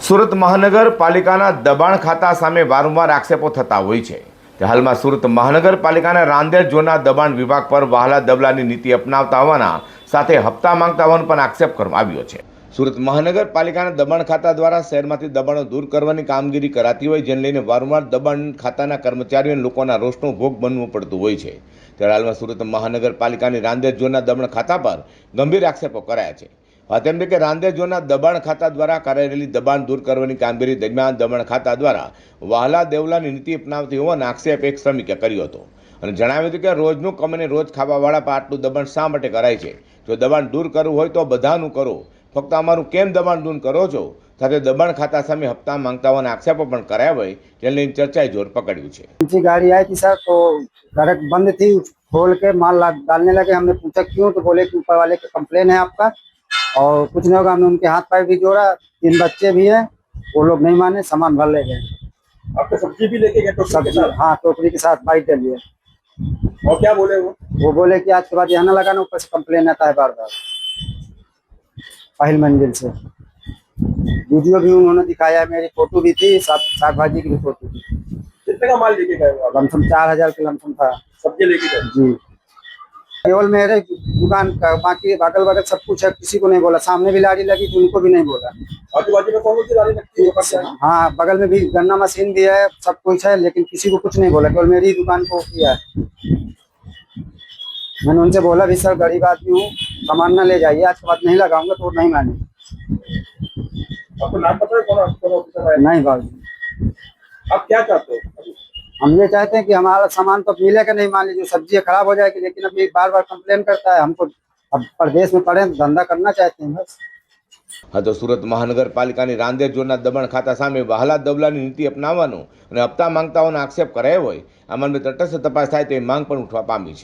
સુરત મહાનગરપાલિકાના દબાણ ખાતા સામે વારંવાર આક્ષેપો થતા હોય છે। હાલમાં સુરત મહાનગરપાલિકાના રાંદેર ઝોનના દબાણ વિભાગ પર વહાલા દબલાની નીતિ અપનાવતા હોવાના સાથે હપ્તા માંગતા હોવાનો પણ આક્ષેપ કરવામાં આવ્યો છે। સુરત મહાનગરપાલિકાના દબાણ ખાતા દ્વારા શહેરમાંથી દબાણો દૂર કરવાની કામગીરી કરાતી હોય, જેને લઈને વારંવાર દબાણ ખાતાના કર્મચારીઓ અને લોકોના રોષનો ભોગ બનવું પડતું હોય છે। ત્યારે હાલમાં સુરત મહાનગરપાલિકાની રાંદેર ઝોનના દબાણ ખાતા પર ગંભીર આક્ષેપો કરાયા છે। તેમ કે રાંદેર ઝોનના દબાણ ખાતા દ્વારા કરાઈ રહેલી દબાણ દૂર કરવાની કામગીરી દરમિયાન દબાણ ખાતા દ્વારા વહાલા દેવલાની નીતિ અપનાવતી હોવાનો આક્ષેપ એક શ્રમિકે કર્યો હતો અને જણાવ્યું હતું કે રોજનું કમાઈને રોજ ખાવાવાળા પર આટલું દબાણ શા માટે કરાય છે? જો દબાણ દૂર કરવું હોય તો બધાનું કરો, ફક્ત અમારું કેમ દબાણ દૂર કરો છો? સાથે દબાણ खाता सामे हफ्ता मांगता होने आक्षेपों पण कराया हुआ है, जेने लईने चर्चाए जोर पकड़्યું છે। जी गाड़ी आई थी सर, तो घर बंद थी, खोल के माल डालने लगे। हमने पूछा क्यों, तो बोले कि ऊपर वाले का कंप्लेन है आपका और कुछ नहीं होगा। हमने उनके हाथ पैर भी जोड़ा, 3 बच्चे भी हैं, वो लोग नहीं माने, सामान भर ले गए। आपको सब्जी भी लेके गए टोकरी के साथ? हाँ, टोकरी के साथ बाइक डली है। और क्या बोले वो बोले कि आज के बाद यहाँ ना लगाना, ऊपर से कंप्लेन आता है बार बार पहल मंजिल से। वीडियो भी उन्होंने दिखाया है, मेरी फोटो भी थी, साग भाजी की भी फोटो थी। कितने का माल लेके गए वो? लमसम 4000 के लमसम था। सब्जी लेके गए? जी, केवल मेरे दुकान का, बाकी अगल बगल सब कुछ है, किसी को नहीं बोला। सामने भी लारी लगी थी, उनको भी नहीं बोला। आजू बाजू में कौन सी गाड़ी लगती है? हाँ, बगल में भी गन्ना मशीन भी है, सब कुछ है, लेकिन किसी को कुछ नहीं बोला, केवल मेरी ही दुकान को किया है। मैंने उनसे बोला भी सर गरीब आदमी हूँ, सामान ना ले जाइए, आज के बाद नहीं लगाऊंगा, तो नहीं माने। आपको नाम पता है कौन ऑफिसर है? नहीं बाबू, आप क्या चाहते हो? हम ये चाहते हैं कि हमारा सामान तो मिलेगा नहीं, मान लीजिए सब्जी खराब हो जाएगी, लेकिन अभी बार बार कंप्लेन करता है। हमको अब प्रदेश में पड़े, धंधा करना चाहते हैं बस। हाँ, तो सूरत महानगरपालिकाની રાંદેર ઝોનના દબાણ ખાતા સામે વહાલા દબલાની નીતિ અપનાવવાનો અને હપ્તા માંગતા હોવાનો આક્ષેપ કરાયો હોય, આ મામલે તટસ્થ તપાસ થાય તેવી માંગ પણ ઉઠવા પામી છે।